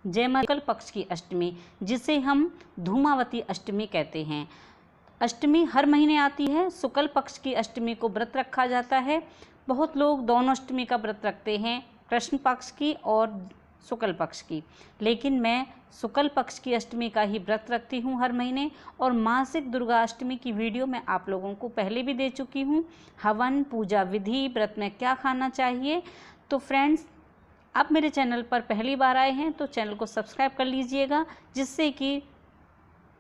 जयमाला पक्ष की अष्टमी, जिसे हम धूमावती अष्टमी कहते हैं। अष्टमी हर महीने आती है। शुक्ल पक्ष की अष्टमी को व्रत रखा जाता है। बहुत लोग दोनों अष्टमी का व्रत रखते हैं, कृष्ण पक्ष की और शुक्ल पक्ष की, लेकिन मैं शुक्ल पक्ष की अष्टमी का ही व्रत रखती हूँ हर महीने। और मासिक दुर्गा अष्टमी की वीडियो मैं आप लोगों को पहले भी दे चुकी हूँ। हवन, पूजा विधि, व्रत में क्या खाना चाहिए। तो फ्रेंड्स, आप मेरे चैनल पर पहली बार आए हैं तो चैनल को सब्सक्राइब कर लीजिएगा, जिससे कि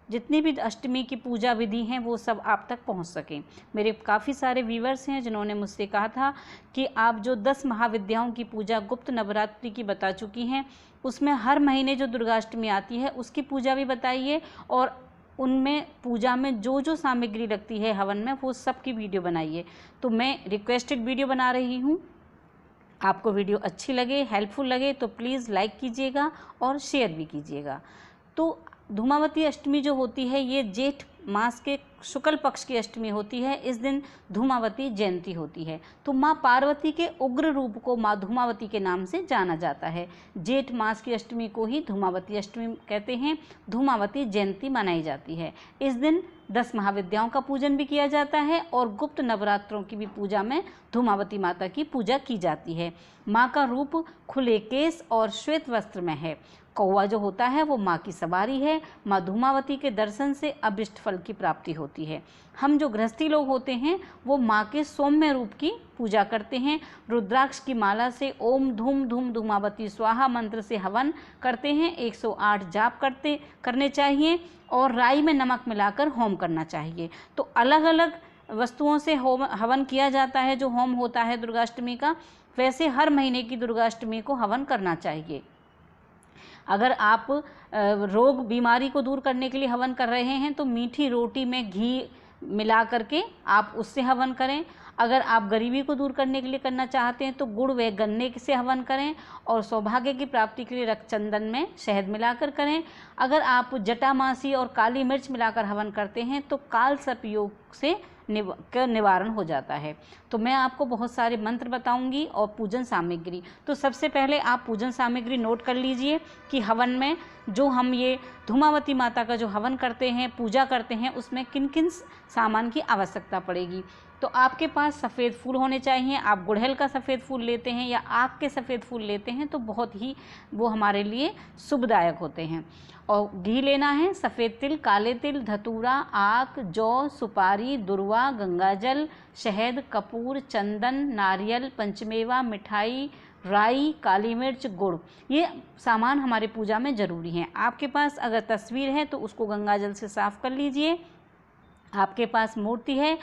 जितनी भी अष्टमी की पूजा विधि हैं वो सब आप तक पहुंच सकें। मेरे काफ़ी सारे व्यूवर्स हैं जिन्होंने मुझसे कहा था कि आप जो 10 महाविद्याओं की पूजा गुप्त नवरात्रि की बता चुकी हैं, उसमें हर महीने जो दुर्गाष्टमी आती है उसकी पूजा भी बताइए, और उनमें पूजा में जो जो सामग्री लगती है हवन में वो सब की वीडियो बनाइए। तो मैं रिक्वेस्टेड वीडियो बना रही हूँ। आपको वीडियो अच्छी लगे, हेल्पफुल लगे तो प्लीज़ लाइक कीजिएगा और शेयर भी कीजिएगा। तो धूमावती अष्टमी जो होती है ये जेठ मास के शुक्ल पक्ष की अष्टमी होती है। इस दिन धूमावती जयंती होती है। तो माँ पार्वती के उग्र रूप को माँ धूमावती के नाम से जाना जाता है। जेठ मास की अष्टमी को ही धूमावती अष्टमी कहते हैं। धूमावती जयंती मनाई जाती है। इस दिन 10 महाविद्याओं का पूजन भी किया जाता है और गुप्त नवरात्रों की भी पूजा में धूमावती माता की पूजा की जाती है। माँ का रूप खुले केस और श्वेत वस्त्र में है। कौवा जो होता है वो माँ की सवारी है। माँ धूमावती के दर्शन से अभिष्ट फल की प्राप्ति होती है। हम जो गृहस्थी लोग होते हैं वो माँ के सौम्य रूप की पूजा करते हैं। रुद्राक्ष की माला से ओम धूम धूम धूमावती स्वाहा मंत्र से हवन करते हैं। 108 जाप करने चाहिए और राई में नमक मिलाकर होम करना चाहिए। तो अलग अलग वस्तुओं से हवन किया जाता है। जो होम होता है दुर्गाष्टमी का, वैसे हर महीने की दुर्गाष्टमी को हवन करना चाहिए। अगर आप रोग बीमारी को दूर करने के लिए हवन कर रहे हैं तो मीठी रोटी में घी मिला करके आप उससे हवन करें। अगर आप गरीबी को दूर करने के लिए करना चाहते हैं तो गुड़ व गन्ने से हवन करें। और सौभाग्य की प्राप्ति के लिए रक्तचंदन में शहद मिलाकर करें। अगर आप जटामासी और काली मिर्च मिलाकर हवन करते हैं तो काल सर्प योग से निवारण हो जाता है। तो मैं आपको बहुत सारे मंत्र बताऊंगी और पूजन सामग्री। तो सबसे पहले आप पूजन सामग्री नोट कर लीजिए कि हवन में जो हम ये धूमावती माता का जो हवन करते हैं, पूजा करते हैं, उसमें किन किन सामान की आवश्यकता पड़ेगी। तो आपके पास सफ़ेद फूल होने चाहिए। आप गुड़हल का सफ़ेद फूल लेते हैं या आक के सफ़ेद फूल लेते हैं तो बहुत ही वो हमारे लिए शुभदायक होते हैं। और घी लेना है, सफ़ेद तिल, काले तिल, धतूरा, आक, जौ, सुपारी, दुर्वा, गंगाजल, शहद, कपूर, चंदन, नारियल, पंचमेवा, मिठाई, राई, काली मिर्च, गुड़, ये सामान हमारे पूजा में ज़रूरी हैं। आपके पास अगर तस्वीर है तो उसको गंगाजल से साफ़ कर लीजिए। आपके पास मूर्ति है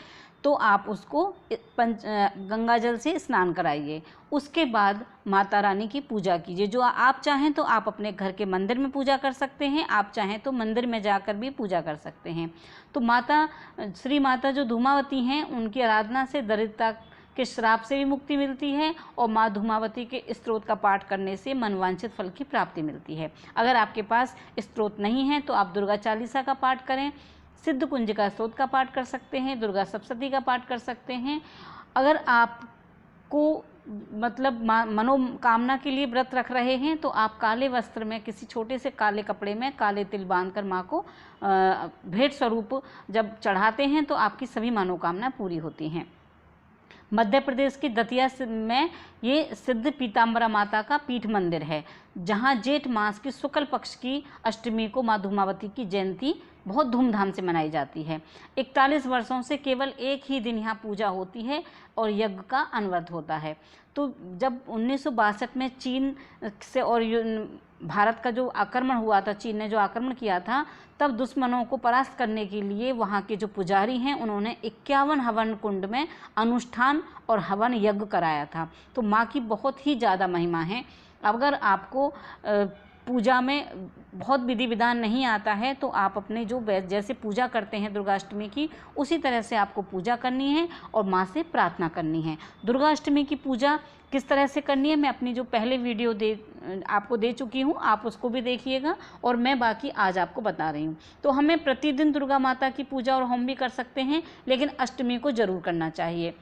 तो आप उसको गंगाजल से स्नान कराइए। उसके बाद माता रानी की पूजा कीजिए। जो आप चाहें तो आप अपने घर के मंदिर में पूजा कर सकते हैं, आप चाहें तो मंदिर में जाकर भी पूजा कर सकते हैं। तो माता श्री माता जो धूमावती हैं उनकी आराधना से दरिद्रता के श्राप से भी मुक्ति मिलती है और माँ धूमावती के स्तोत्र का पाठ करने से मनवांछित फल की प्राप्ति मिलती है। अगर आपके पास स्तोत्र नहीं है तो आप दुर्गा चालीसा का पाठ करें, सिद्ध कुंज का स्तोत्र का पाठ कर सकते हैं, दुर्गा सप्तशती का पाठ कर सकते हैं। अगर आपको मतलब मनोकामना के लिए व्रत रख रहे हैं तो आप काले वस्त्र में किसी छोटे से काले कपड़े में काले तिल बांधकर माँ को भेंट स्वरूप जब चढ़ाते हैं तो आपकी सभी मनोकामना पूरी होती हैं। मध्य प्रदेश की दतिया में ये सिद्ध पीताम्बरा माता का पीठ मंदिर है, जहाँ जेठ मास की शुक्ल पक्ष की अष्टमी को माँ धूमावती की जयंती बहुत धूमधाम से मनाई जाती है। 41 वर्षों से केवल एक ही दिन यहाँ पूजा होती है और यज्ञ का अनवरत होता है। तो जब 1962 में चीन से और भारत का जो आक्रमण हुआ था, चीन ने जो आक्रमण किया था, तब दुश्मनों को परास्त करने के लिए वहाँ के जो पुजारी हैं उन्होंने 51 हवन कुंड में अनुष्ठान और हवन यज्ञ कराया था। तो माँ की बहुत ही ज़्यादा महिमा है। अगर आपको पूजा में बहुत विधि विधान नहीं आता है तो आप अपने जो जैसे पूजा करते हैं दुर्गाष्टमी की, उसी तरह से आपको पूजा करनी है और माँ से प्रार्थना करनी है। दुर्गाष्टमी की पूजा किस तरह से करनी है मैं अपनी जो पहले वीडियो आपको दे चुकी हूँ, आप उसको भी देखिएगा और मैं बाकी आज आपको बता रही हूँ। तो हमें प्रतिदिन दुर्गा माता की पूजा और होम भी कर सकते हैं, लेकिन अष्टमी को ज़रूर करना चाहिए।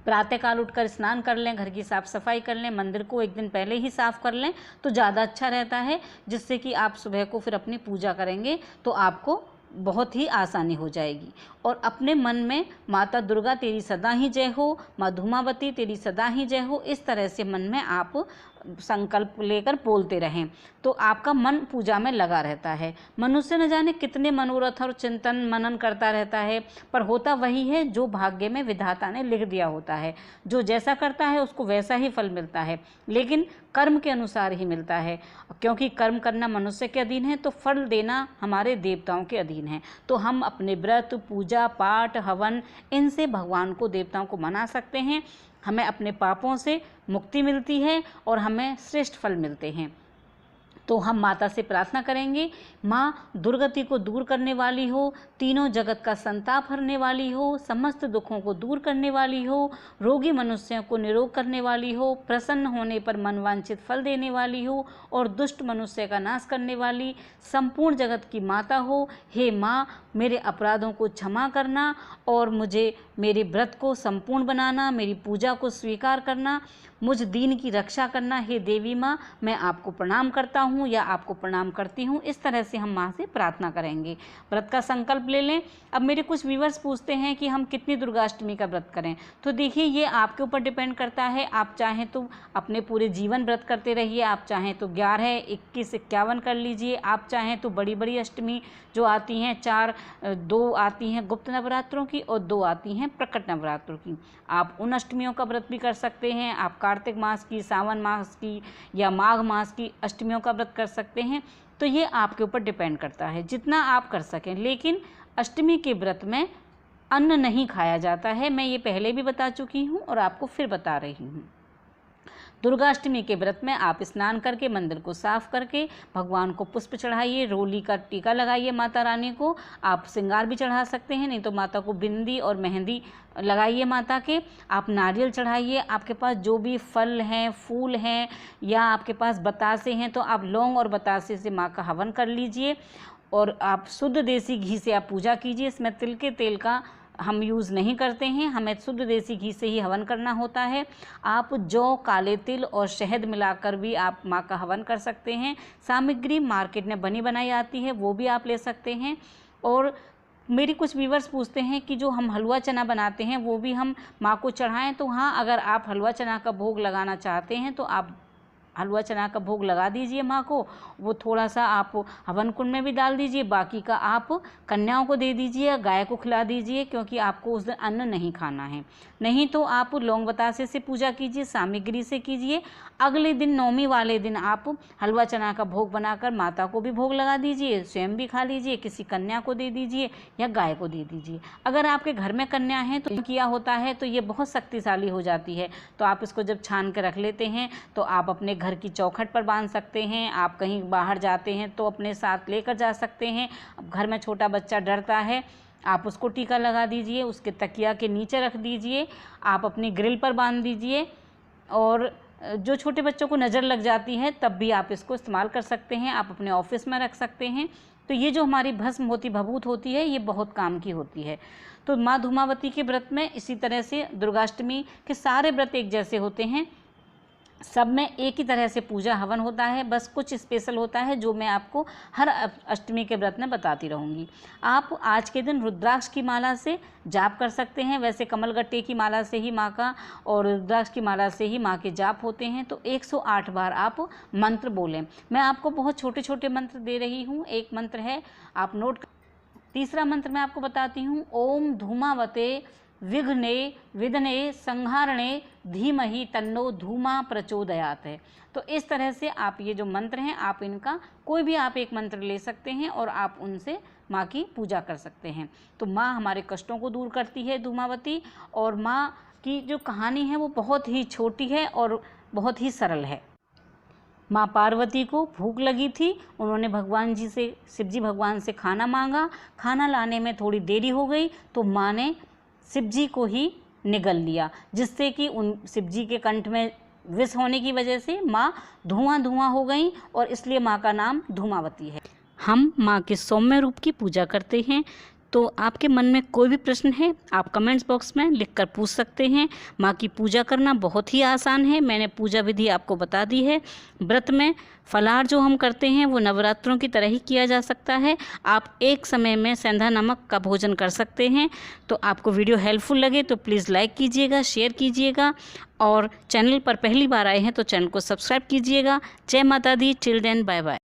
प्रातःकाल उठकर स्नान कर लें, घर की साफ़ सफाई कर लें, मंदिर को एक दिन पहले ही साफ़ कर लें तो ज़्यादा अच्छा रहता है, जिससे कि आप सुबह को फिर अपनी पूजा करेंगे तो आपको बहुत ही आसानी हो जाएगी। और अपने मन में माता दुर्गा तेरी सदा ही जय हो, माँ धूमावती तेरी सदा ही जय हो, इस तरह से मन में आप संकल्प लेकर बोलते रहें तो आपका मन पूजा में लगा रहता है। मनुष्य न जाने कितने मनोरथ और चिंतन मनन करता रहता है, पर होता वही है जो भाग्य में विधाता ने लिख दिया होता है। जो जैसा करता है उसको वैसा ही फल मिलता है, लेकिन कर्म के अनुसार ही मिलता है। क्योंकि कर्म करना मनुष्य के अधीन है तो फल देना हमारे देवताओं के अधीन है। तो हम अपने व्रत, पूजा पाठ, हवन, इनसे भगवान को, देवताओं को मना सकते हैं। हमें अपने पापों से मुक्ति मिलती है और हमें श्रेष्ठ फल मिलते हैं। तो हम माता से प्रार्थना करेंगे, माँ दुर्गति को दूर करने वाली हो, तीनों जगत का संताप हरने वाली हो, समस्त दुखों को दूर करने वाली हो, रोगी मनुष्यों को निरोग करने वाली हो, प्रसन्न होने पर मनवांछित फल देने वाली हो और दुष्ट मनुष्य का नाश करने वाली संपूर्ण जगत की माता हो। हे माँ, मेरे अपराधों को क्षमा करना और मुझे मेरे व्रत को संपूर्ण बनाना, मेरी पूजा को स्वीकार करना, मुझ दीन की रक्षा करना। हे देवी माँ, मैं आपको प्रणाम करता हूँ या आपको प्रणाम करती हूँ। इस तरह से हम माँ से प्रार्थना करेंगे। व्रत का संकल्प ले लें। अब मेरे कुछ व्यूअर्स पूछते हैं कि हम कितनी दुर्गाष्टमी का व्रत करें, तो देखिए ये आपके ऊपर डिपेंड करता है। आप चाहें तो अपने पूरे जीवन व्रत करते रहिए, आप चाहें तो 11, 21, 51 कर लीजिए, आप चाहें तो बड़ी बड़ी अष्टमी जो आती हैं 4, 2 आती हैं गुप्त नवरात्रों की और 2 आती हैं प्रकट नवरात्रों की, आप उन अष्टमियों का व्रत भी कर सकते हैं। आप कार्तिक मास की, सावन मास की या माघ मास की अष्टमियों का व्रत कर सकते हैं। तो ये आपके ऊपर डिपेंड करता है, जितना आप कर सकें। लेकिन अष्टमी के व्रत में अन्न नहीं खाया जाता है, मैं ये पहले भी बता चुकी हूँ और आपको फिर बता रही हूँ। दुर्गाष्टमी के व्रत में आप स्नान करके मंदिर को साफ करके भगवान को पुष्प चढ़ाइए, रोली का टीका लगाइए माता रानी को। आप श्रृंगार भी चढ़ा सकते हैं, नहीं तो माता को बिंदी और मेहंदी लगाइए माता के। आप नारियल चढ़ाइए, आपके पास जो भी फल हैं, फूल हैं या आपके पास बतासे हैं तो आप लौंग और बतासे से माँ का हवन कर लीजिए। और आप शुद्ध देसी घी से आप पूजा कीजिए। इसमें तिल के तेल का हम यूज़ नहीं करते हैं, हमें शुद्ध देसी घी से ही हवन करना होता है। आप जौ, काले तिल और शहद मिलाकर भी आप माँ का हवन कर सकते हैं। सामग्री मार्केट में बनी बनाई आती है, वो भी आप ले सकते हैं। और मेरी कुछ व्यूअर्स पूछते हैं कि जो हम हलवा चना बनाते हैं वो भी हम माँ को चढ़ाएं। तो हाँ, अगर आप हलवा चना का भोग लगाना चाहते हैं तो आप हलवा चना का भोग लगा दीजिए माँ को। वो थोड़ा सा आप हवन कुंड में भी डाल दीजिए, बाकी का आप कन्याओं को दे दीजिए, गाय को खिला दीजिए, क्योंकि आपको उस दिन अन्न नहीं खाना है। नहीं तो आप लौंग बतासे से पूजा कीजिए, सामग्री से कीजिए। अगले दिन नौमी वाले दिन आप हलवा चना का भोग बनाकर माता को भी भोग लगा दीजिए, स्वयं भी खा लीजिए, किसी कन्या को दे दीजिए या गाय को दे दीजिए। अगर आपके घर में कन्या है तो किया होता है तो ये बहुत शक्तिशाली हो जाती है। तो आप इसको जब छान के रख लेते हैं तो आप अपने घर की चौखट पर बांध सकते हैं। आप कहीं बाहर जाते हैं तो अपने साथ लेकर जा सकते हैं। अब घर में छोटा बच्चा डरता है, आप उसको टीका लगा दीजिए, उसके तकिया के नीचे रख दीजिए, आप अपनी ग्रिल पर बांध दीजिए। और जो छोटे बच्चों को नज़र लग जाती है तब भी आप इसको इस्तेमाल कर सकते हैं, आप अपने ऑफिस में रख सकते हैं। तो ये जो हमारी भस्म होती, भभूत होती है, ये बहुत काम की होती है। तो माँ धूमावती के व्रत में इसी तरह से दुर्गाष्टमी के सारे व्रत एक जैसे होते हैं, सब में एक ही तरह से पूजा हवन होता है। बस कुछ स्पेशल होता है जो मैं आपको हर अष्टमी के व्रत में बताती रहूँगी। आप आज के दिन रुद्राक्ष की माला से जाप कर सकते हैं। वैसे कमलगट्टे की माला से ही माँ का और रुद्राक्ष की माला से ही माँ के जाप होते हैं। तो 108 बार आप मंत्र बोलें। मैं आपको बहुत छोटे छोटे मंत्र दे रही हूँ, एक मंत्र है, आप नोट। तीसरा मंत्र मैं आपको बताती हूँ, ओम धूमावते विघ्ने विदने संहारणे धीमहि तन्नो धूमा प्रचोदयात है। तो इस तरह से आप ये जो मंत्र हैं, आप इनका कोई भी आप एक मंत्र ले सकते हैं और आप उनसे माँ की पूजा कर सकते हैं। तो माँ हमारे कष्टों को दूर करती है धूमावती। और माँ की जो कहानी है वो बहुत ही छोटी है और बहुत ही सरल है। माँ पार्वती को भूख लगी थी, उन्होंने भगवान जी से, शिव जी भगवान से खाना मांगा। खाना लाने में थोड़ी देरी हो गई तो माँ ने शिव जी को ही निगल लिया, जिससे कि उन शिव जी के कंठ में विष होने की वजह से माँ धुआं धुआं हो गई और इसलिए माँ का नाम धूमावती है। हम माँ के सौम्य रूप की पूजा करते हैं। तो आपके मन में कोई भी प्रश्न है आप कमेंट्स बॉक्स में लिखकर पूछ सकते हैं। माँ की पूजा करना बहुत ही आसान है, मैंने पूजा विधि आपको बता दी है। व्रत में फलाहार जो हम करते हैं वो नवरात्रों की तरह ही किया जा सकता है। आप एक समय में सेंधा नमक का भोजन कर सकते हैं। तो आपको वीडियो हेल्पफुल लगे तो प्लीज़ लाइक कीजिएगा, शेयर कीजिएगा और चैनल पर पहली बार आए हैं तो चैनल को सब्सक्राइब कीजिएगा। जय माता दी। Till then bye bye.